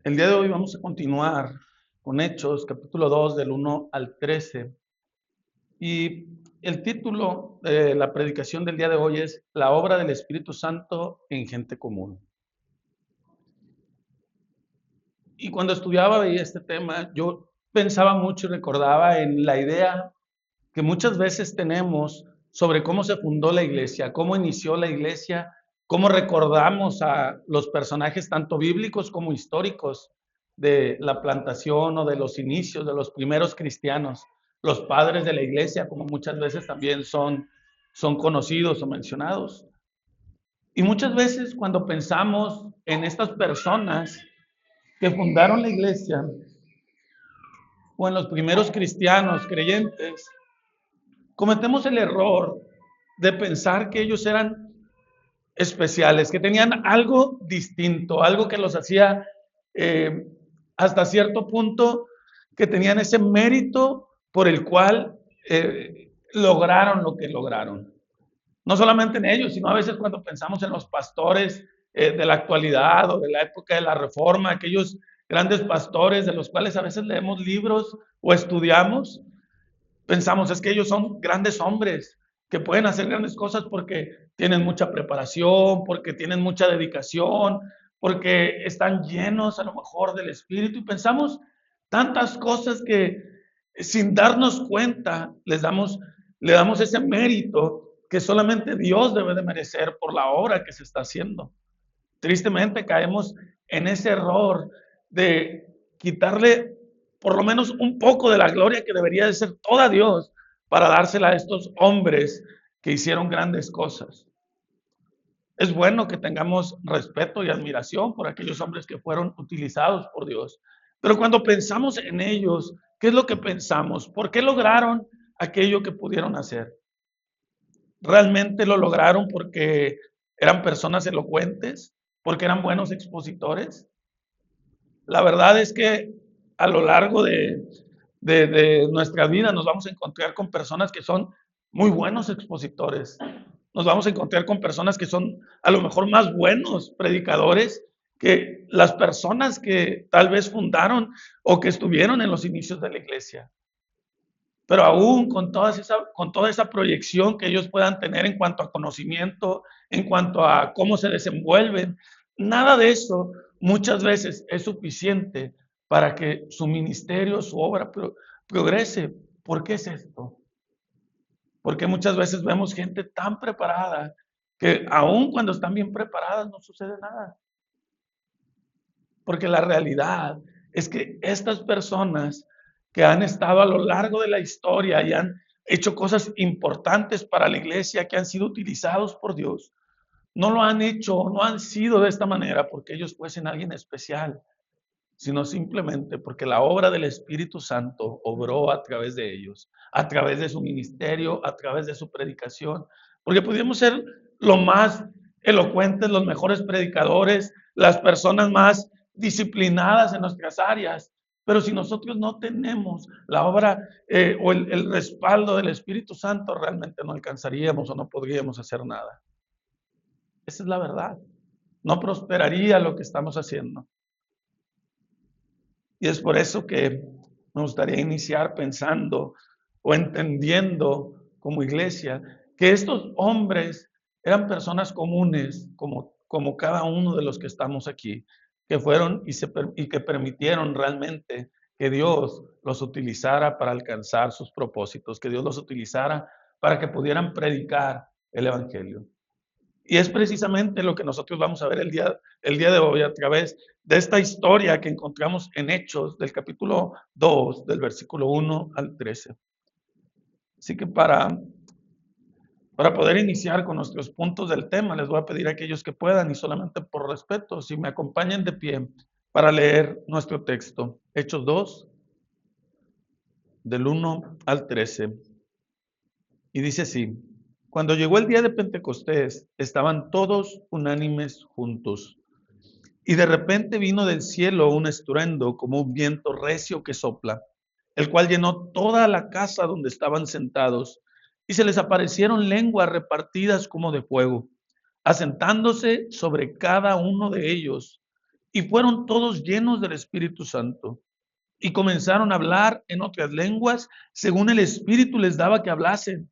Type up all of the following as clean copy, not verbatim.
El día de hoy vamos a continuar con Hechos, capítulo 2, del 1 al 13. Y el título de la predicación del día de hoy es La obra del Espíritu Santo en gente común. Y cuando estudiaba veía este tema, yo pensaba mucho y recordaba en la idea que muchas veces tenemos sobre cómo se fundó la iglesia, cómo inició la iglesia, cómo recordamos a los personajes tanto bíblicos como históricos de la plantación o de los inicios de los primeros cristianos, los padres de la iglesia, como muchas veces también son conocidos o mencionados. Y muchas veces cuando pensamos en estas personas que fundaron la iglesia o en los primeros cristianos creyentes, cometemos el error de pensar que ellos eran especiales, que tenían algo distinto, algo que los hacía eh, hasta cierto punto, que tenían ese mérito por el cual lograron lo que lograron. No solamente en ellos, sino a veces cuando pensamos en los pastores de la actualidad o de la época de la Reforma, aquellos grandes pastores de los cuales a veces leemos libros o estudiamos, pensamos, es que ellos son grandes hombres que pueden hacer grandes cosas porque tienen mucha preparación, porque tienen mucha dedicación, porque están llenos a lo mejor del Espíritu y pensamos tantas cosas que sin darnos cuenta le damos ese mérito que solamente Dios debe de merecer por la obra que se está haciendo. Tristemente caemos en ese error de quitarle por lo menos un poco de la gloria que debería de ser toda Dios para dársela a estos hombres que hicieron grandes cosas. Es bueno que tengamos respeto y admiración por aquellos hombres que fueron utilizados por Dios, pero cuando pensamos en ellos, ¿qué es lo que pensamos? ¿Por qué lograron aquello que pudieron hacer? ¿Realmente lo lograron porque eran personas elocuentes? ¿Porque eran buenos expositores? La verdad es que a lo largo de nuestra vida nos vamos a encontrar con personas que son muy buenos expositores. Nos vamos a encontrar con personas que son a lo mejor más buenos predicadores que las personas que tal vez fundaron o que estuvieron en los inicios de la iglesia. Pero aún con toda esa proyección que ellos puedan tener en cuanto a conocimiento, en cuanto a cómo se desenvuelven, nada de eso muchas veces es suficiente para que su ministerio, su obra progrese. ¿Por qué es esto? Porque muchas veces vemos gente tan preparada que aún cuando están bien preparadas no sucede nada. Porque la realidad es que estas personas que han estado a lo largo de la historia y han hecho cosas importantes para la iglesia, que han sido utilizados por Dios, no lo han hecho, no han sido de esta manera porque ellos fuesen alguien especial, sino simplemente porque la obra del Espíritu Santo obró a través de ellos, a través de su ministerio, a través de su predicación, porque pudimos ser lo más elocuentes, los mejores predicadores, las personas más disciplinadas en nuestras áreas, pero si nosotros no tenemos la obra o el respaldo del Espíritu Santo, realmente no alcanzaríamos o no podríamos hacer nada. Esa es la verdad. No prosperaría lo que estamos haciendo. Y es por eso que me gustaría iniciar pensando o entendiendo como iglesia que estos hombres eran personas comunes como cada uno de los que estamos aquí, que fueron y que permitieron realmente que Dios los utilizara para alcanzar sus propósitos, que Dios los utilizara para que pudieran predicar el Evangelio. Y es precisamente lo que nosotros vamos a ver el día de hoy a través de esta historia que encontramos en Hechos del capítulo 2, del versículo 1 al 13. Así que para poder iniciar con nuestros puntos del tema, les voy a pedir a aquellos que puedan y solamente por respeto, si me acompañan de pie para leer nuestro texto. Hechos 2, del 1 al 13. Y dice así, cuando llegó el día de Pentecostés, estaban todos unánimes juntos. Y de repente vino del cielo un estruendo como un viento recio que sopla, el cual llenó toda la casa donde estaban sentados, y se les aparecieron lenguas repartidas como de fuego, asentándose sobre cada uno de ellos. y fueron todos llenos del Espíritu Santo. Y comenzaron a hablar en otras lenguas, según el Espíritu les daba que hablasen.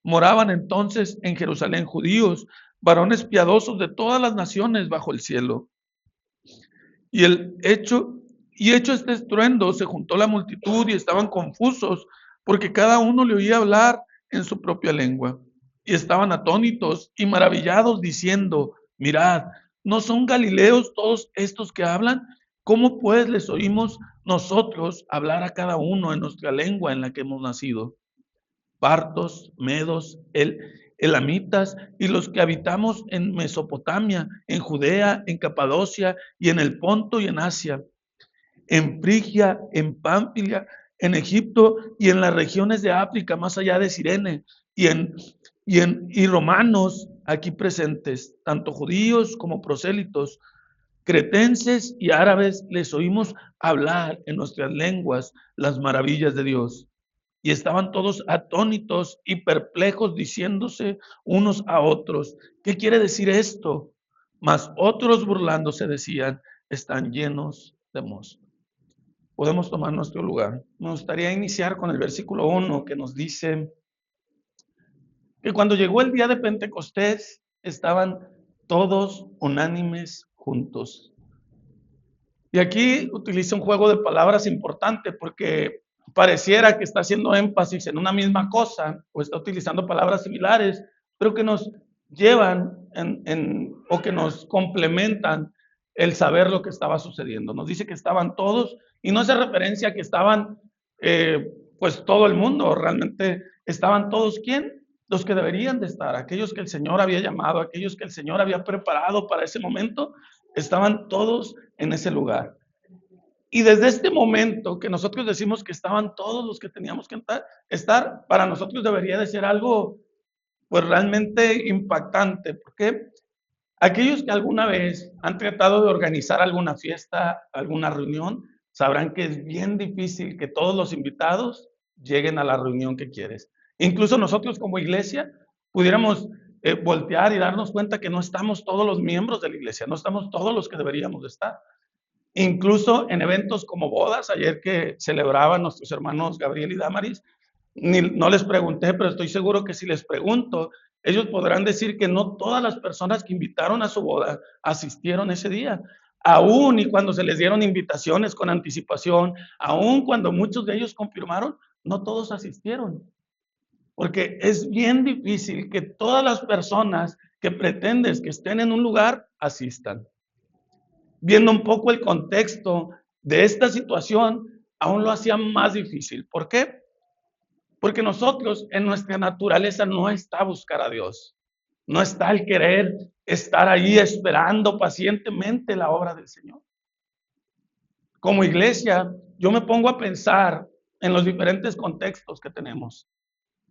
Moraban entonces en Jerusalén judíos, varones piadosos de todas las naciones bajo el cielo. Y hecho este estruendo, se juntó la multitud y estaban confusos, porque cada uno le oía hablar en su propia lengua. Y estaban atónitos y maravillados, diciendo: mirad, ¿no son galileos todos estos que hablan? ¿Cómo pues les oímos nosotros hablar a cada uno en nuestra lengua en la que hemos nacido? Partos, medos, elamitas y los que habitamos en Mesopotamia, en Judea, en Capadocia y en el Ponto y en Asia, en Frigia, en Pamfilia, en Egipto y en las regiones de África más allá de Cirene, y romanos aquí presentes, tanto judíos como prosélitos, cretenses y árabes, les oímos hablar en nuestras lenguas las maravillas de Dios. Y estaban todos atónitos y perplejos, diciéndose unos a otros: ¿qué quiere decir esto? Mas otros, burlándose, decían: están llenos de mosto. Podemos tomar nuestro lugar. Me gustaría iniciar con el versículo 1, que nos dice que cuando llegó el día de Pentecostés estaban todos unánimes juntos. Y aquí utiliza un juego de palabras importante, porque pareciera que está haciendo énfasis en una misma cosa o está utilizando palabras similares, pero que nos llevan o que nos complementan el saber lo que estaba sucediendo. Nos dice que estaban todos, y no hace referencia a que estaban pues todo el mundo. Realmente estaban todos, ¿quién? Los que deberían de estar, aquellos que el Señor había llamado, aquellos que el Señor había preparado para ese momento. Estaban todos en ese lugar. Y desde este momento que nosotros decimos que estaban todos los que teníamos que estar, para nosotros debería de ser algo pues realmente impactante, porque aquellos que alguna vez han tratado de organizar alguna fiesta, alguna reunión, sabrán que es bien difícil que todos los invitados lleguen a la reunión que quieres. Incluso nosotros como iglesia pudiéramos voltear y darnos cuenta que no estamos todos los miembros de la iglesia, no estamos todos los que deberíamos de estar. Incluso en eventos como bodas, ayer que celebraban nuestros hermanos Gabriel y Damaris, no les pregunté, pero estoy seguro que si les pregunto, ellos podrán decir que no todas las personas que invitaron a su boda asistieron ese día. Aún y cuando se les dieron invitaciones con anticipación, aún cuando muchos de ellos confirmaron, no todos asistieron. Porque es bien difícil que todas las personas que pretendes que estén en un lugar asistan. Viendo un poco el contexto de esta situación, aún lo hacía más difícil. ¿Por qué? Porque nosotros en nuestra naturaleza no está buscar a Dios, no está el querer estar ahí esperando pacientemente la obra del Señor. Como iglesia, yo me pongo a pensar en los diferentes contextos que tenemos.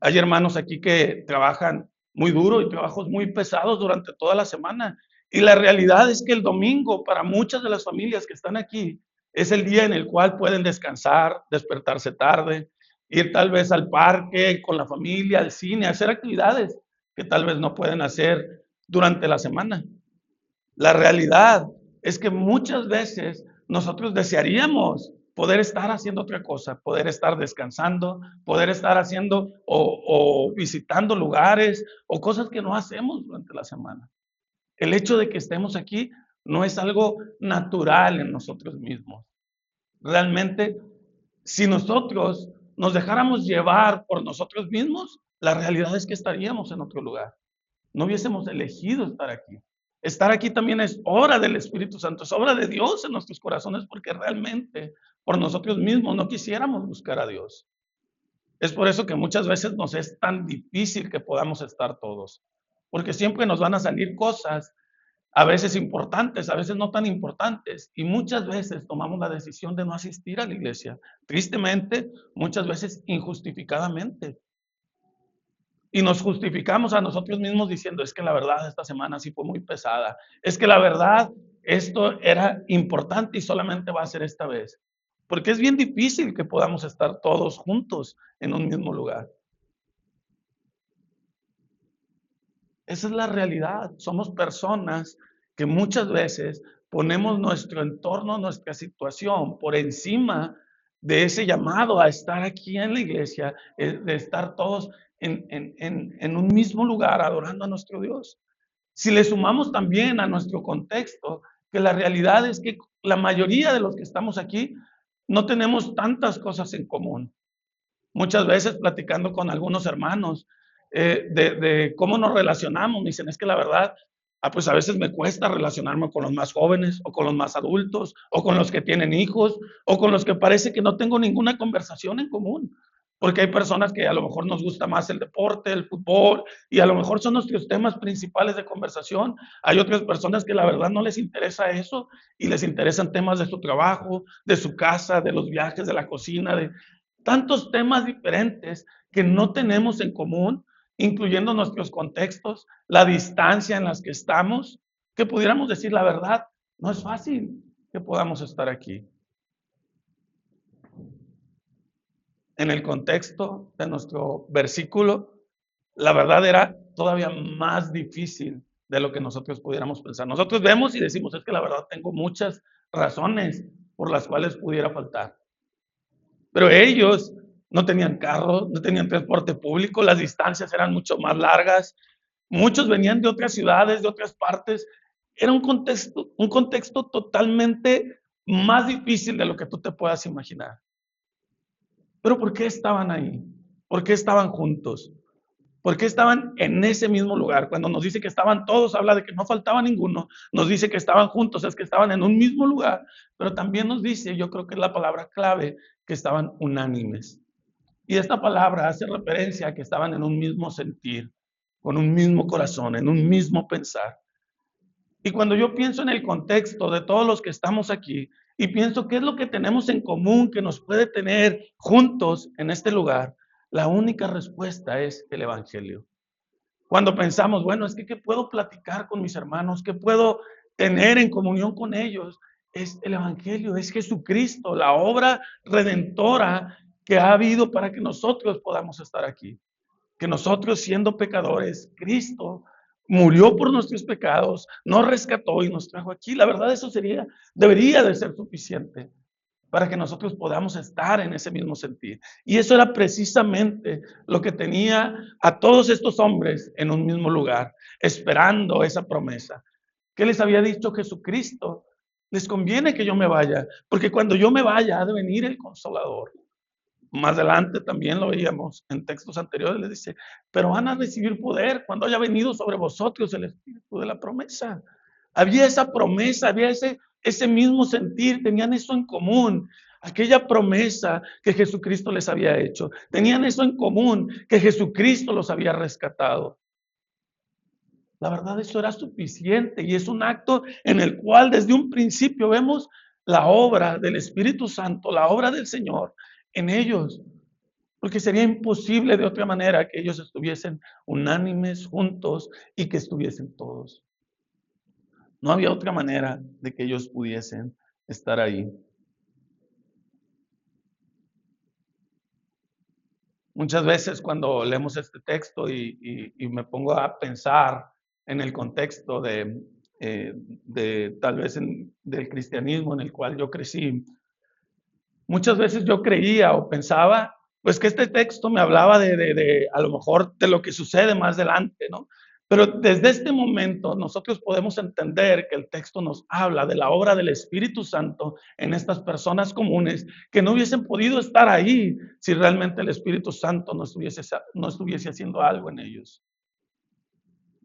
Hay hermanos aquí que trabajan muy duro y trabajos muy pesados durante toda la semana. Y la realidad es que el domingo, para muchas de las familias que están aquí, es el día en el cual pueden descansar, despertarse tarde, ir tal vez al parque con la familia, al cine, hacer actividades que tal vez no pueden hacer durante la semana. La realidad es que muchas veces nosotros desearíamos poder estar haciendo otra cosa, poder estar descansando, poder estar haciendo o visitando lugares o cosas que no hacemos durante la semana. El hecho de que estemos aquí no es algo natural en nosotros mismos. Realmente, si nosotros nos dejáramos llevar por nosotros mismos, la realidad es que estaríamos en otro lugar. No hubiésemos elegido estar aquí. Estar aquí también es obra del Espíritu Santo, es obra de Dios en nuestros corazones, porque realmente por nosotros mismos no quisiéramos buscar a Dios. Es por eso que muchas veces nos es tan difícil que podamos estar todos, porque siempre nos van a salir cosas, a veces importantes, a veces no tan importantes, y muchas veces tomamos la decisión de no asistir a la iglesia. Tristemente, muchas veces injustificadamente. Y nos justificamos a nosotros mismos diciendo: es que la verdad esta semana sí fue muy pesada, es que la verdad esto era importante y solamente va a ser esta vez. Porque es bien difícil que podamos estar todos juntos en un mismo lugar. Esa es la realidad. Somos personas que muchas veces ponemos nuestro entorno, nuestra situación por encima de ese llamado a estar aquí en la iglesia, de estar todos en un mismo lugar adorando a nuestro Dios. Si le sumamos también a nuestro contexto, que la realidad es que la mayoría de los que estamos aquí no tenemos tantas cosas en común. Muchas veces platicando con algunos hermanos de cómo nos relacionamos, me dicen, es que la verdad, pues a veces me cuesta relacionarme con los más jóvenes, o con los más adultos, o con los que tienen hijos, o con los que parece que no tengo ninguna conversación en común. Porque hay personas que a lo mejor nos gusta más el deporte, el fútbol, y a lo mejor son nuestros temas principales de conversación. Hay otras personas que la verdad no les interesa eso, y les interesan temas de su trabajo, de su casa, de los viajes, de la cocina, de tantos temas diferentes que no tenemos en común, incluyendo nuestros contextos, la distancia en las que estamos, que pudiéramos decir la verdad, no es fácil que podamos estar aquí. En el contexto de nuestro versículo, la verdad era todavía más difícil de lo que nosotros pudiéramos pensar. Nosotros vemos y decimos, es que la verdad tengo muchas razones por las cuales pudiera faltar. Pero ellos no tenían carro, no tenían transporte público, las distancias eran mucho más largas, muchos venían de otras ciudades, de otras partes. Era un contexto totalmente más difícil de lo que tú te puedas imaginar. Pero ¿por qué estaban ahí? ¿Por qué estaban juntos? ¿Por qué estaban en ese mismo lugar? Cuando nos dice que estaban todos, habla de que no faltaba ninguno, nos dice que estaban juntos, es que estaban en un mismo lugar, pero también nos dice, yo creo que es la palabra clave, que estaban unánimes. Y esta palabra hace referencia a que estaban en un mismo sentir, con un mismo corazón, en un mismo pensar. Y cuando yo pienso en el contexto de todos los que estamos aquí y pienso qué es lo que tenemos en común que nos puede tener juntos en este lugar, la única respuesta es el Evangelio. Cuando pensamos, bueno, es que ¿qué puedo platicar con mis hermanos? ¿Qué puedo tener en comunión con ellos? Es el Evangelio, es Jesucristo, la obra redentora que ha habido para que nosotros podamos estar aquí. Que nosotros siendo pecadores, Cristo murió por nuestros pecados, nos rescató y nos trajo aquí. La verdad, eso debería de ser suficiente para que nosotros podamos estar en ese mismo sentir. Y eso era precisamente lo que tenía a todos estos hombres en un mismo lugar, esperando esa promesa. ¿Qué les había dicho Jesucristo? Les conviene que yo me vaya, porque cuando yo me vaya ha de venir el Consolador. Más adelante también lo veíamos en textos anteriores, les dice, pero van a recibir poder cuando haya venido sobre vosotros el Espíritu de la promesa. Había esa promesa, había ese mismo sentir, tenían eso en común, aquella promesa que Jesucristo les había hecho. Tenían eso en común, que Jesucristo los había rescatado. La verdad, eso era suficiente y es un acto en el cual desde un principio vemos la obra del Espíritu Santo, la obra del Señor en ellos, porque sería imposible de otra manera que ellos estuviesen unánimes, juntos y que estuviesen todos. No había otra manera de que ellos pudiesen estar ahí. Muchas veces cuando leemos este texto y me pongo a pensar en el contexto de tal vez del cristianismo en el cual yo crecí, muchas veces yo creía o pensaba, pues que este texto me hablaba de a lo mejor de lo que sucede más adelante, ¿no? Pero desde este momento nosotros podemos entender que el texto nos habla de la obra del Espíritu Santo en estas personas comunes que no hubiesen podido estar ahí si realmente el Espíritu Santo no estuviese haciendo algo en ellos.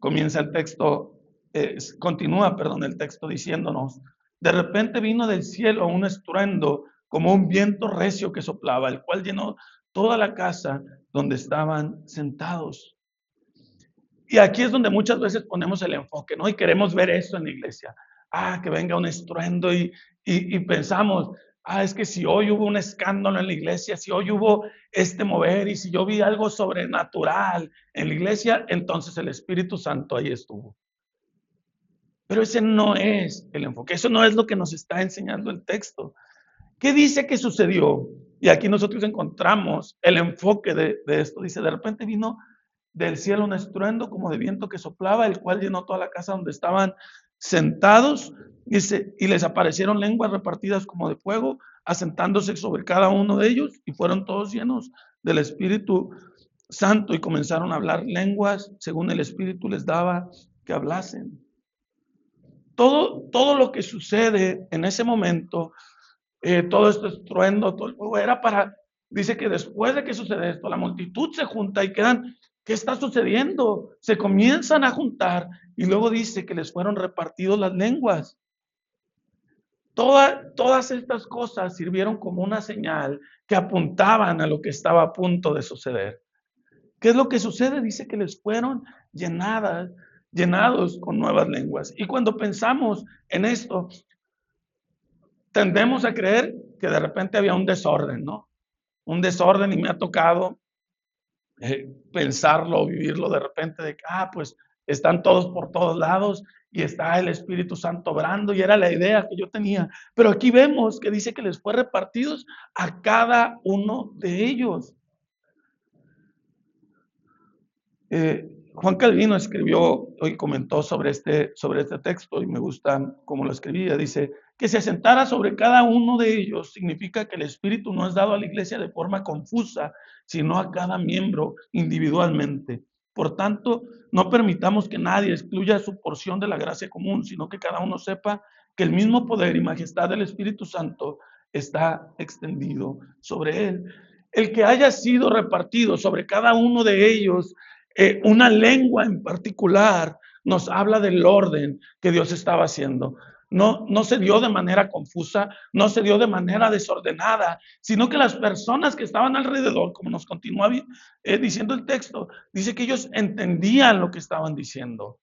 Comienza el texto, continúa, perdón, el texto diciéndonos, de repente vino del cielo un estruendo como un viento recio que soplaba, el cual llenó toda la casa donde estaban sentados. Y aquí es donde muchas veces ponemos el enfoque, ¿no? Y queremos ver eso en la iglesia. Que venga un estruendo y pensamos, es que si hoy hubo un escándalo en la iglesia, si hoy hubo este mover y si yo vi algo sobrenatural en la iglesia, entonces el Espíritu Santo ahí estuvo. Pero ese no es el enfoque, eso no es lo que nos está enseñando el texto. ¿Qué dice que sucedió? Y aquí nosotros encontramos el enfoque de esto. Dice, de repente vino del cielo un estruendo como de viento que soplaba, el cual llenó toda la casa donde estaban sentados, dice, y les aparecieron lenguas repartidas como de fuego, asentándose sobre cada uno de ellos, y fueron todos llenos del Espíritu Santo y comenzaron a hablar lenguas según el Espíritu les daba que hablasen. Todo lo que sucede en ese momento, todo este estruendo, todo el fuego, era para, dice que después de que sucede esto, la multitud se junta y quedan, ¿qué está sucediendo? Se comienzan a juntar y luego dice que les fueron repartidos las lenguas. Todas estas cosas sirvieron como una señal que apuntaban a lo que estaba a punto de suceder. ¿Qué es lo que sucede? Dice que les fueron llenados con nuevas lenguas. Y cuando pensamos en esto, tendemos a creer que de repente había un desorden, ¿no? Un desorden, y me ha tocado pensarlo, vivirlo de repente, de que, pues están todos por todos lados y está el Espíritu Santo obrando, y era la idea que yo tenía. Pero aquí vemos que dice que les fue repartidos a cada uno de ellos. Juan Calvino escribió y comentó sobre este texto, y me gusta cómo lo escribía. Dice que se asentara sobre cada uno de ellos significa que el Espíritu no es dado a la iglesia de forma confusa, sino a cada miembro individualmente. Por tanto, no permitamos que nadie excluya su porción de la gracia común, sino que cada uno sepa que el mismo poder y majestad del Espíritu Santo está extendido sobre él. El que haya sido repartido sobre cada uno de ellos una lengua en particular, nos habla del orden que Dios estaba haciendo. No se dio de manera confusa, no se dio de manera desordenada, sino que las personas que estaban alrededor, como nos continúa diciendo el texto, dice que ellos entendían lo que estaban diciendo,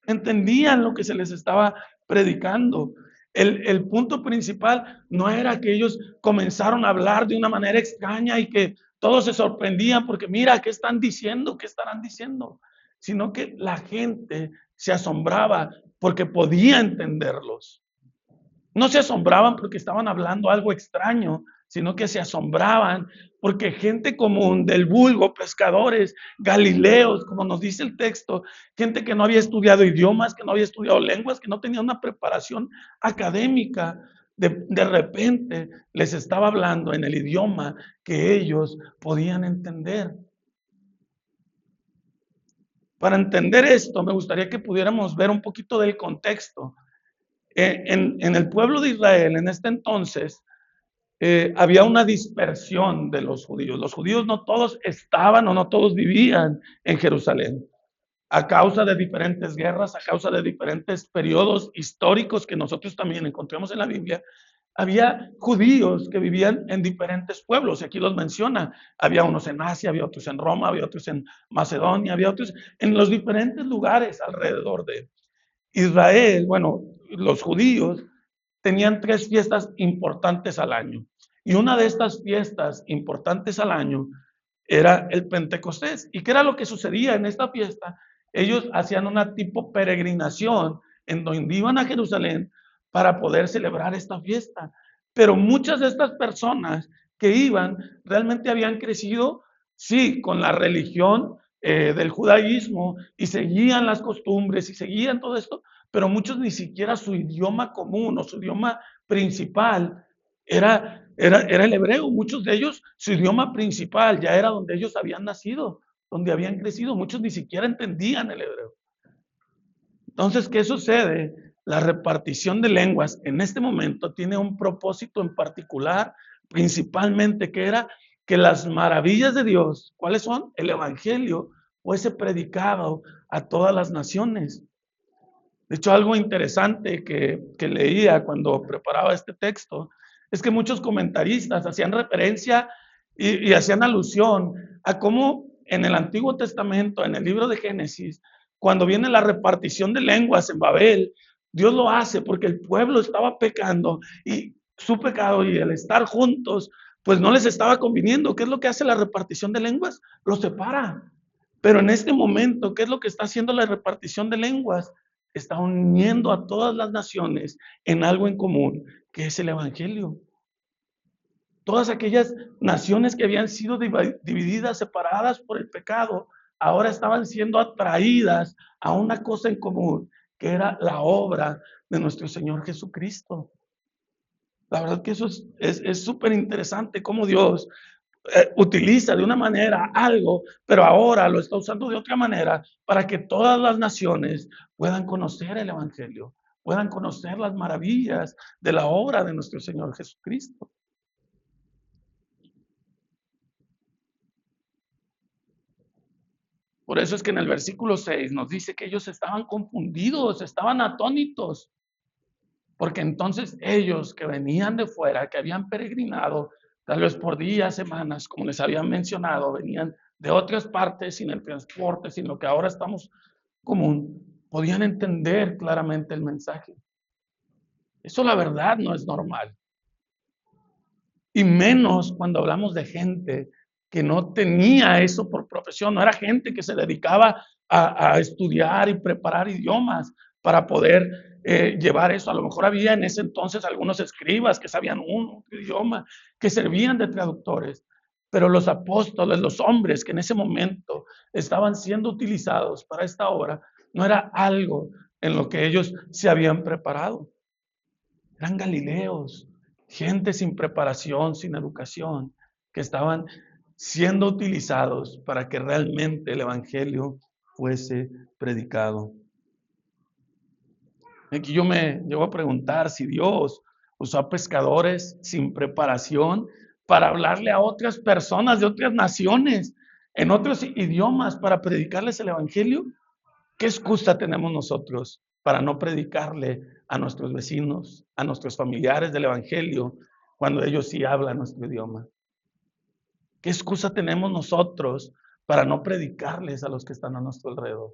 entendían lo que se les estaba predicando. El punto principal no era que ellos comenzaron a hablar de una manera extraña y que todos se sorprendían porque mira, ¿qué están diciendo? ¿Qué estarán diciendo? Sino que la gente se asombraba porque podía entenderlos. No se asombraban porque estaban hablando algo extraño, sino que se asombraban porque gente común del vulgo, pescadores, galileos, como nos dice el texto, gente que no había estudiado idiomas, que no había estudiado lenguas, que no tenía una preparación académica, de repente les estaba hablando en el idioma que ellos podían entender. Para entender esto, me gustaría que pudiéramos ver un poquito del contexto. En el pueblo de Israel, en este entonces, había una dispersión de los judíos. Los judíos no todos estaban o no todos vivían en Jerusalén. A causa de diferentes guerras, a causa de diferentes periodos históricos que nosotros también encontramos en la Biblia, había judíos que vivían en diferentes pueblos, y aquí los menciona. Había unos en Asia, había otros en Roma, había otros en Macedonia, había otros en los diferentes lugares alrededor de Israel. Bueno, los judíos tenían 3 fiestas importantes al año. Y una de estas fiestas importantes al año era el Pentecostés. ¿Y qué era lo que sucedía en esta fiesta? Ellos hacían una tipo peregrinación en donde iban a Jerusalén para poder celebrar esta fiesta. Pero muchas de estas personas que iban realmente habían crecido, sí, con la religión del judaísmo, y seguían las costumbres y seguían todo esto, pero muchos ni siquiera su idioma común o su idioma principal era el hebreo. Muchos de ellos, su idioma principal ya era donde ellos habían nacido, donde habían crecido. Muchos ni siquiera entendían el hebreo. Entonces, ¿qué sucede? La repartición de lenguas en este momento tiene un propósito en particular, principalmente, que era que las maravillas de Dios, ¿cuáles son? El evangelio fuese predicado a todas las naciones. De hecho, algo interesante que leía cuando preparaba este texto es que muchos comentaristas hacían referencia y hacían alusión a cómo en el Antiguo Testamento, en el libro de Génesis, cuando viene la repartición de lenguas en Babel, Dios lo hace porque el pueblo estaba pecando, y su pecado y el estar juntos, pues no les estaba conviniendo. ¿Qué es lo que hace la repartición de lenguas? Los separa. Pero en este momento, ¿qué es lo que está haciendo la repartición de lenguas? Está uniendo a todas las naciones en algo en común, que es el evangelio. Todas aquellas naciones que habían sido divididas, separadas por el pecado, ahora estaban siendo atraídas a una cosa en común, que era la obra de nuestro Señor Jesucristo. La verdad que eso es súper interesante cómo Dios utiliza de una manera algo, pero ahora lo está usando de otra manera para que todas las naciones puedan conocer el Evangelio, puedan conocer las maravillas de la obra de nuestro Señor Jesucristo. Por eso es que en el versículo 6 nos dice que ellos estaban confundidos, estaban atónitos, porque entonces ellos que venían de fuera, que habían peregrinado, tal vez por días, semanas, como les habían mencionado, venían de otras partes sin el transporte, sin lo que ahora estamos común, podían entender claramente el mensaje. Eso la verdad no es normal. Y menos cuando hablamos de gente que no tenía eso por profesión, no era gente que se dedicaba a estudiar y preparar idiomas para poder llevar eso. A lo mejor había en ese entonces algunos escribas que sabían un idioma, que servían de traductores, pero los apóstoles, los hombres que en ese momento estaban siendo utilizados para esta obra, no era algo en lo que ellos se habían preparado. Eran galileos, gente sin preparación, sin educación, que estaban siendo utilizados para que realmente el Evangelio fuese predicado. Aquí yo me llevo a preguntar si Dios usó a pescadores sin preparación para hablarle a otras personas de otras naciones, en otros idiomas, para predicarles el Evangelio. ¿Qué excusa tenemos nosotros para no predicarle a nuestros vecinos, a nuestros familiares del Evangelio, cuando ellos sí hablan nuestro idioma? ¿Qué excusa tenemos nosotros para no predicarles a los que están a nuestro alrededor?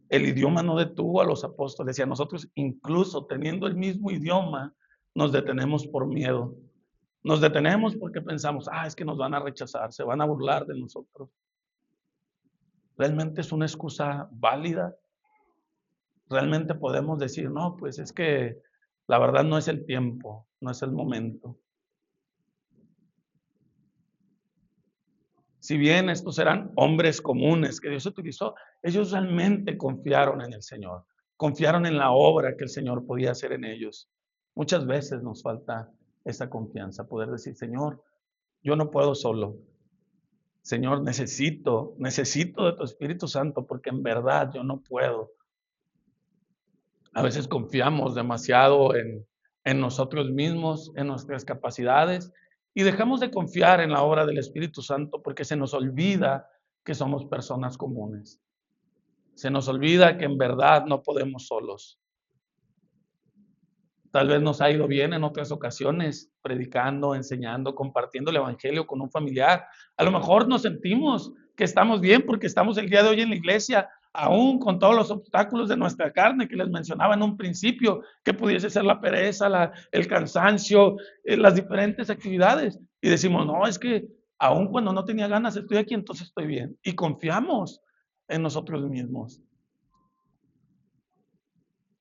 El idioma no detuvo a los apóstoles y a nosotros, incluso teniendo el mismo idioma, nos detenemos por miedo. Nos detenemos porque pensamos, es que nos van a rechazar, se van a burlar de nosotros. ¿Realmente es una excusa válida? Realmente podemos decir, no, pues es que la verdad no es el tiempo, no es el momento. Si bien estos eran hombres comunes que Dios utilizó, ellos realmente confiaron en el Señor, confiaron en la obra que el Señor podía hacer en ellos. Muchas veces nos falta esa confianza, poder decir, Señor, yo no puedo solo. Señor, necesito de tu Espíritu Santo porque en verdad yo no puedo. A veces confiamos demasiado en nosotros mismos, en nuestras capacidades, y dejamos de confiar en la obra del Espíritu Santo porque se nos olvida que somos personas comunes. Se nos olvida que en verdad no podemos solos. Tal vez nos ha ido bien en otras ocasiones, predicando, enseñando, compartiendo el Evangelio con un familiar. A lo mejor nos sentimos que estamos bien porque estamos el día de hoy en la iglesia, aún con todos los obstáculos de nuestra carne que les mencionaba en un principio, que pudiese ser la pereza, el cansancio, las diferentes actividades. Y decimos, no, es que aún cuando no tenía ganas estoy aquí, entonces estoy bien. Y confiamos en nosotros mismos.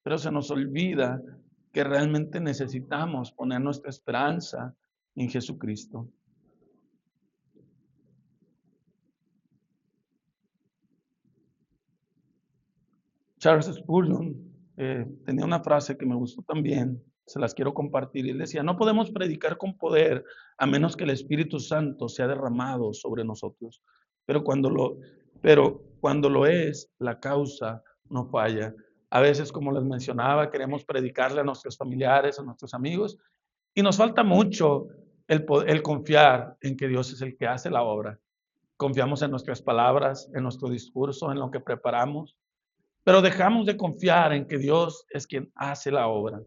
Pero se nos olvida que realmente necesitamos poner nuestra esperanza en Jesucristo. Charles Spurgeon tenía una frase que me gustó también, se las quiero compartir. Él decía, no podemos predicar con poder a menos que el Espíritu Santo sea derramado sobre nosotros. Pero cuando lo es, la causa no falla. A veces, como les mencionaba, queremos predicarle a nuestros familiares, a nuestros amigos, y nos falta mucho el confiar en que Dios es el que hace la obra. Confiamos en nuestras palabras, en nuestro discurso, en lo que preparamos, pero dejamos de confiar en que Dios es quien hace la obra.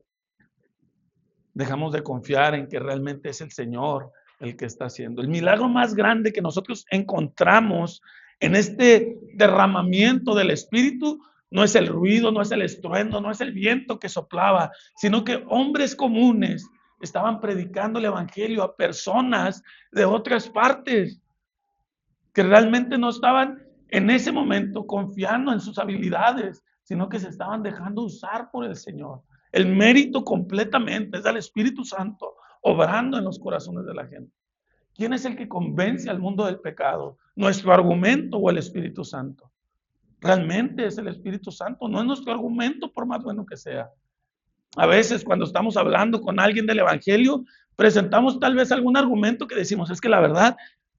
Dejamos de confiar en que realmente es el Señor el que está haciendo. El milagro más grande que nosotros encontramos en este derramamiento del Espíritu no es el ruido, no es el estruendo, no es el viento que soplaba, sino que hombres comunes estaban predicando el Evangelio a personas de otras partes que realmente no estaban en ese momento confiando en sus habilidades, sino que se estaban dejando usar por el Señor. El mérito completamente es del Espíritu Santo obrando en los corazones de la gente. ¿Quién es el que convence al mundo del pecado? ¿Nuestro argumento o el Espíritu Santo? Realmente es el Espíritu Santo, no es nuestro argumento por más bueno que sea. A veces cuando estamos hablando con alguien del Evangelio, presentamos tal vez algún argumento que decimos, es que la verdad,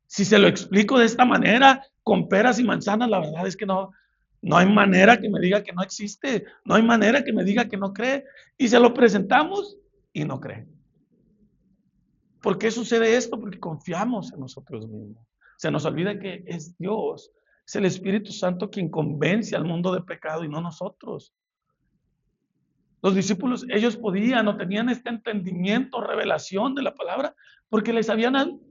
si se lo explico de esta manera, con peras y manzanas, la verdad es que no hay manera que me diga que no existe, no hay manera que me diga que no cree. Y se lo presentamos y no cree. ¿Por qué sucede esto? Porque confiamos en nosotros mismos. Se nos olvida que es Dios, es el Espíritu Santo quien convence al mundo de pecado y no nosotros. Los discípulos, ellos podían o tenían este entendimiento, revelación de la palabra, porque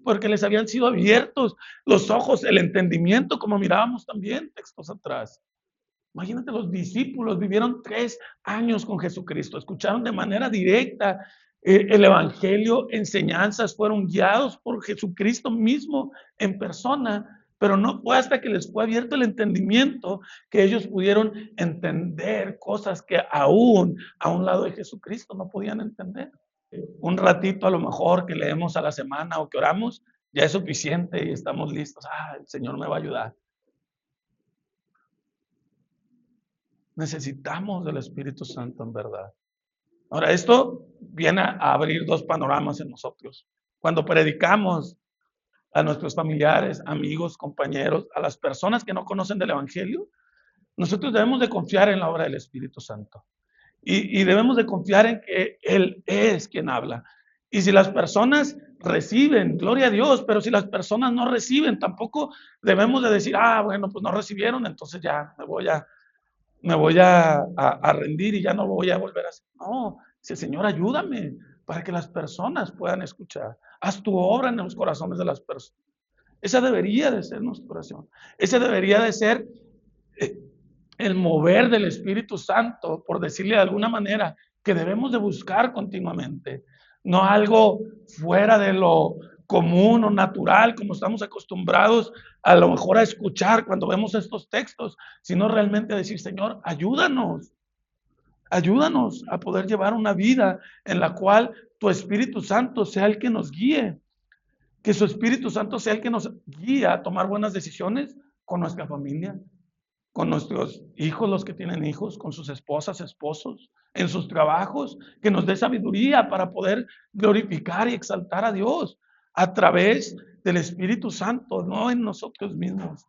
porque les habían sido abiertos los ojos, el entendimiento, como mirábamos también textos atrás. Imagínate, los discípulos vivieron 3 años con Jesucristo, escucharon de manera directa el Evangelio, enseñanzas, fueron guiados por Jesucristo mismo en persona, pero no fue hasta que les fue abierto el entendimiento que ellos pudieron entender cosas que aún a un lado de Jesucristo no podían entender. Un ratito a lo mejor que leemos a la semana o que oramos, ya es suficiente y estamos listos. El Señor me va a ayudar. Necesitamos del Espíritu Santo en verdad. Ahora, esto viene a abrir 2 panoramas en nosotros. Cuando predicamos a nuestros familiares, amigos, compañeros, a las personas que no conocen del Evangelio, nosotros debemos de confiar en la obra del Espíritu Santo. Y debemos de confiar en que Él es quien habla. Y si las personas reciben, gloria a Dios, pero si las personas no reciben, tampoco debemos de decir, bueno, pues no recibieron, entonces ya me voy a rendir y ya no lo voy a volver a hacer. No, dice, Señor, ayúdame para que las personas puedan escuchar. Haz tu obra en los corazones de las personas. Esa debería de ser nuestra oración. Ese debería de ser eh, el mover del Espíritu Santo, por decirle de alguna manera, que debemos de buscar continuamente. No algo fuera de lo común o natural, como estamos acostumbrados a lo mejor a escuchar cuando vemos estos textos, sino realmente decir, Señor, ayúdanos, ayúdanos a poder llevar una vida en la cual tu Espíritu Santo sea el que nos guíe, que su Espíritu Santo sea el que nos guía a tomar buenas decisiones con nuestra familia, con nuestros hijos, los que tienen hijos, con sus esposas, esposos, en sus trabajos, que nos dé sabiduría para poder glorificar y exaltar a Dios a través del Espíritu Santo, no en nosotros mismos.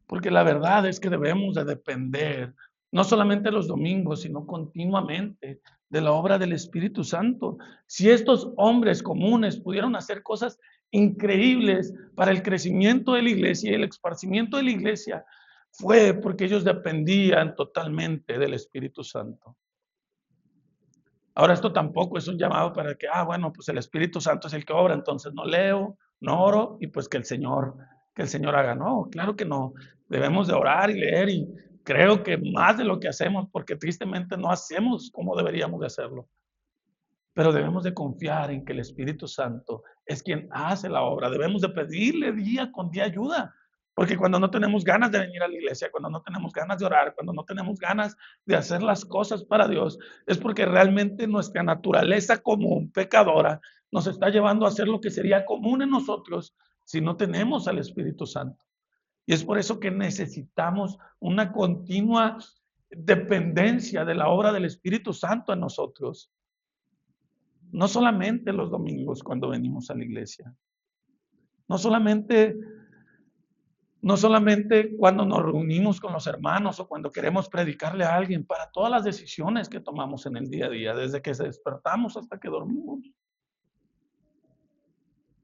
Porque la verdad es que debemos de depender, no solamente los domingos, sino continuamente de la obra del Espíritu Santo. Si estos hombres comunes pudieron hacer cosas increíbles para el crecimiento de la iglesia y el esparcimiento de la iglesia, fue porque ellos dependían totalmente del Espíritu Santo. Ahora, esto tampoco es un llamado para que, bueno, pues el Espíritu Santo es el que obra, entonces no leo, no oro y pues que el Señor haga. No, claro que no. Debemos de orar y leer y creo que más de lo que hacemos, porque tristemente no hacemos como deberíamos de hacerlo. Pero debemos de confiar en que el Espíritu Santo es quien hace la obra. Debemos de pedirle día con día ayuda. Porque cuando no tenemos ganas de venir a la iglesia, cuando no tenemos ganas de orar, cuando no tenemos ganas de hacer las cosas para Dios, es porque realmente nuestra naturaleza común, pecadora, nos está llevando a hacer lo que sería común en nosotros si no tenemos al Espíritu Santo. Y es por eso que necesitamos una continua dependencia de la obra del Espíritu Santo en nosotros. No solamente los domingos cuando venimos a la iglesia. No solamente, no solamente cuando nos reunimos con los hermanos o cuando queremos predicarle a alguien, para todas las decisiones que tomamos en el día a día, desde que despertamos hasta que dormimos.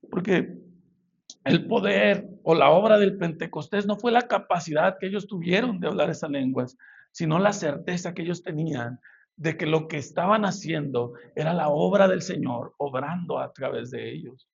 Porque el poder o la obra del Pentecostés no fue la capacidad que ellos tuvieron de hablar esas lenguas, sino la certeza que ellos tenían de que lo que estaban haciendo era la obra del Señor obrando a través de ellos.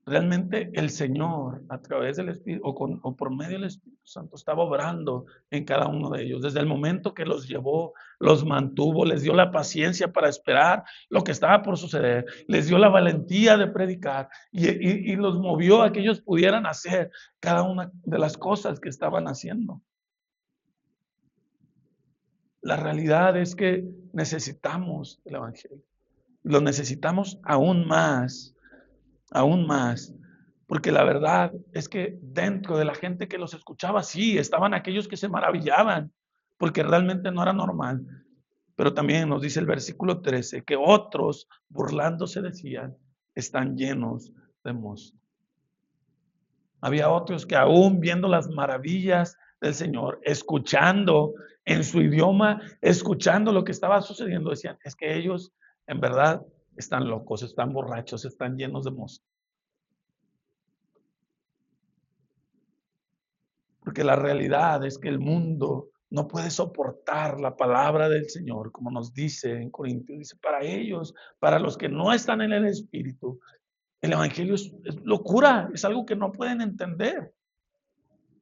Realmente el Señor, a través del Espíritu, o por medio del Espíritu Santo, estaba obrando en cada uno de ellos. Desde el momento que los llevó, los mantuvo, les dio la paciencia para esperar lo que estaba por suceder, les dio la valentía de predicar y los movió a que ellos pudieran hacer cada una de las cosas que estaban haciendo. La realidad es que necesitamos el Evangelio. Lo necesitamos aún más, aún más. Porque la verdad es que dentro de la gente que los escuchaba, sí, estaban aquellos que se maravillaban, porque realmente no era normal. Pero también nos dice el versículo 13 que otros, burlándose, decían, están llenos de mosto. Había otros que aún viendo las maravillas del Señor, escuchando en su idioma, escuchando lo que estaba sucediendo, decían, es que ellos en verdad están locos, están borrachos, están llenos de mosto. Porque la realidad es que el mundo no puede soportar la palabra del Señor, como nos dice en Corintios. Dice, para ellos, para los que no están en el Espíritu, el Evangelio es locura, es algo que no pueden entender.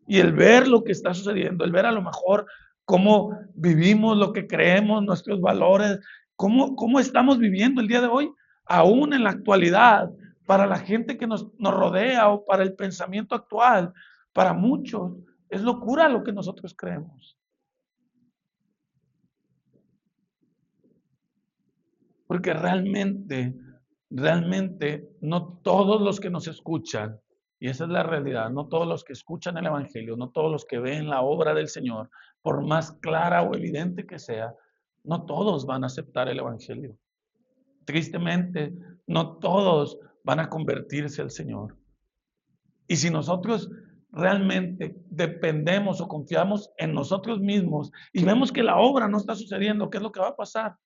Y el ver lo que está sucediendo, el ver a lo mejor cómo vivimos lo que creemos, nuestros valores, cómo estamos viviendo el día de hoy, aún en la actualidad, para la gente que nos rodea o para el pensamiento actual, para muchos, es locura lo que nosotros creemos. Porque realmente no todos los que nos escuchan, y esa es la realidad, no todos los que escuchan el Evangelio, no todos los que ven la obra del Señor, por más clara o evidente que sea, no todos van a aceptar el Evangelio. Tristemente, no todos van a convertirse al Señor. Y si nosotros realmente dependemos o confiamos en nosotros mismos y vemos que la obra no está sucediendo, ¿qué es lo que va a pasar?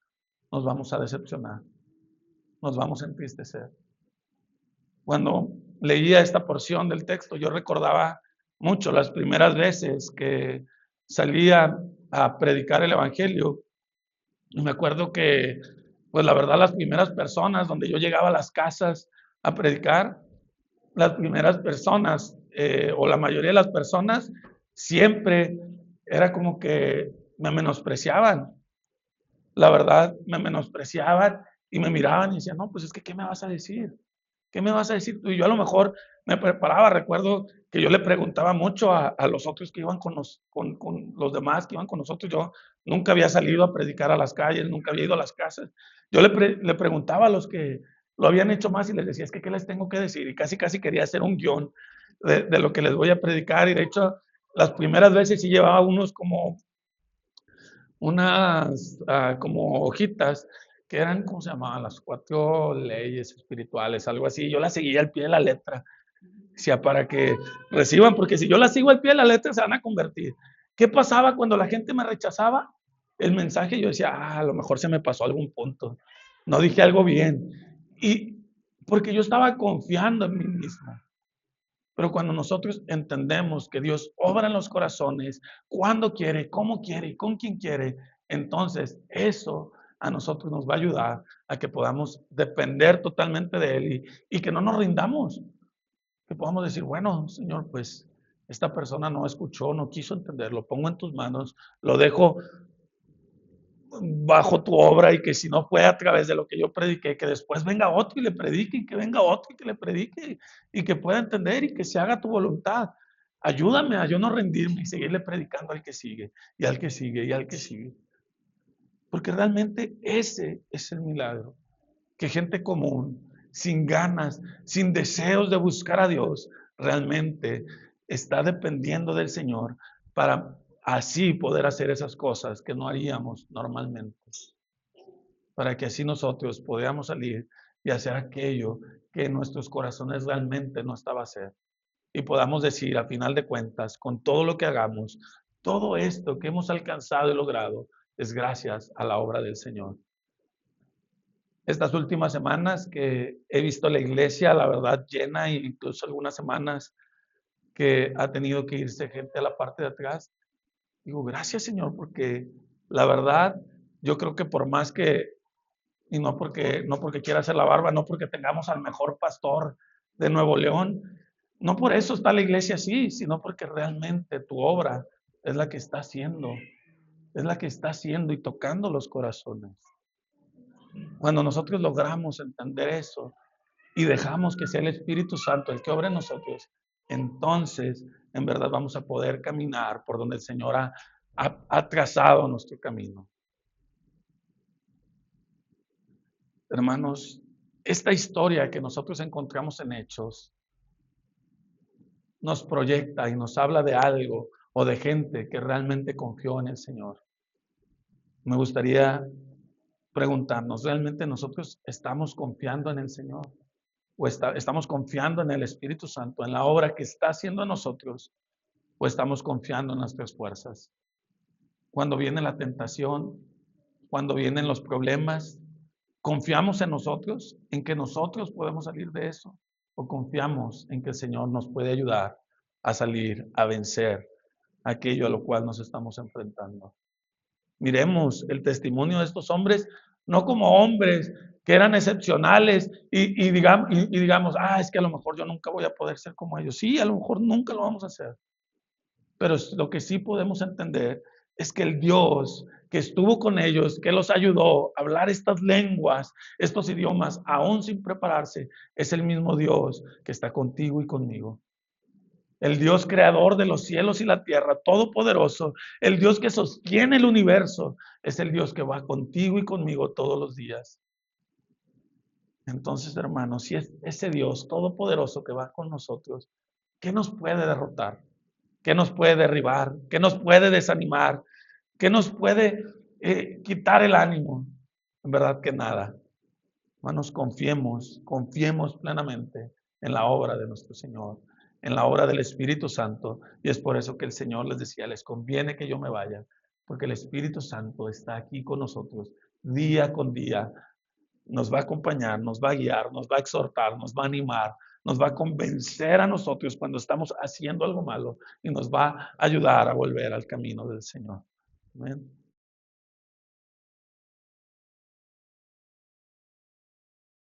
Nos vamos a decepcionar, nos vamos a entristecer. Cuando leía esta porción del texto, yo recordaba mucho las primeras veces que salía a predicar el Evangelio. Y me acuerdo que, pues la verdad, las primeras personas donde yo llegaba a las casas a predicar, las primeras personas, o la mayoría de las personas, siempre era como que me menospreciaban. La verdad, me menospreciaban y me miraban y decían, no, pues es que, ¿qué me vas a decir? ¿Qué me vas a decir tú? Y yo a lo mejor me preparaba, recuerdo que yo le preguntaba mucho a los otros que iban con los demás que iban con nosotros. Yo nunca había salido a predicar a las calles, nunca había ido a las casas. Yo le preguntaba a los que lo habían hecho más y les decía, es que, ¿qué les tengo que decir? Y casi quería hacer un guión de lo que les voy a predicar. Y de hecho, las primeras veces sí llevaba unos como unas como hojitas que eran, ¿cómo se llamaban? Las 4 leyes espirituales, algo así. Yo las seguía al pie de la letra, sea para que reciban, porque si yo las sigo al pie de la letra se van a convertir. ¿Qué pasaba cuando la gente me rechazaba? El mensaje yo decía, a lo mejor se me pasó algún punto, no dije algo bien. Y porque yo estaba confiando en mí mismo. Pero cuando nosotros entendemos que Dios obra en los corazones, cuando quiere, cómo quiere y con quién quiere, entonces eso a nosotros nos va a ayudar a que podamos depender totalmente de Él y que no nos rindamos, que podamos decir, bueno, Señor, pues esta persona no escuchó, no quiso entender, lo pongo en tus manos, lo dejo bajo tu obra y que si no fue a través de lo que yo prediqué, que después venga otro y le predique, y que venga otro y que le predique y que pueda entender y que se haga tu voluntad. Ayúdame a yo no rendirme y seguirle predicando al que sigue y al que sigue y al que sigue. Porque realmente ese es el milagro. Que gente común, sin ganas, sin deseos de buscar a Dios, realmente está dependiendo del Señor para así poder hacer esas cosas que no haríamos normalmente. Para que así nosotros podamos salir y hacer aquello que en nuestros corazones realmente no estaba a hacer. Y podamos decir, a final de cuentas, con todo lo que hagamos, todo esto que hemos alcanzado y logrado es gracias a la obra del Señor. Estas últimas semanas que he visto la iglesia, la verdad, llena, e incluso algunas semanas que ha tenido que irse gente a la parte de atrás, digo, gracias Señor, porque la verdad, yo creo que por más que, y no porque quiera hacer la barba, no porque tengamos al mejor pastor de Nuevo León, no por eso está la iglesia así, sino porque realmente tu obra es la que está haciendo, es la que está haciendo y tocando los corazones. Cuando nosotros logramos entender eso y dejamos que sea el Espíritu Santo el que obre en nosotros, entonces en verdad vamos a poder caminar por donde el Señor ha trazado nuestro camino. Hermanos, esta historia que nosotros encontramos en Hechos nos proyecta y nos habla de algo o de gente que realmente confió en el Señor. Me gustaría preguntarnos, ¿realmente nosotros estamos confiando en el Señor? ¿O estamos confiando en el Espíritu Santo, en la obra que está haciendo en nosotros? ¿O estamos confiando en nuestras fuerzas? Cuando viene la tentación, cuando vienen los problemas, ¿confiamos en nosotros, en que nosotros podemos salir de eso? ¿O confiamos en que el Señor nos puede ayudar a salir, a vencer aquello a lo cual nos estamos enfrentando? Miremos el testimonio de estos hombres, no como hombres que eran excepcionales digamos, es que a lo mejor yo nunca voy a poder ser como ellos. Sí, a lo mejor nunca lo vamos a hacer. Pero lo que sí podemos entender es que el Dios que estuvo con ellos, que los ayudó a hablar estas lenguas, estos idiomas, aún sin prepararse, es el mismo Dios que está contigo y conmigo. El Dios creador de los cielos y la tierra, todopoderoso, el Dios que sostiene el universo, es el Dios que va contigo y conmigo todos los días. Entonces, hermanos, si es ese Dios todopoderoso que va con nosotros, ¿qué nos puede derrotar? ¿Qué nos puede derribar? ¿Qué nos puede desanimar? ¿Qué nos puede quitar el ánimo? En verdad que nada. Hermanos, confiemos plenamente en la obra de nuestro Señor, en la obra del Espíritu Santo. Y es por eso que el Señor les decía, les conviene que yo me vaya, porque el Espíritu Santo está aquí con nosotros día con día. Nos va a acompañar, nos va a guiar, nos va a exhortar, nos va a animar, nos va a convencer a nosotros cuando estamos haciendo algo malo y nos va a ayudar a volver al camino del Señor. Amén.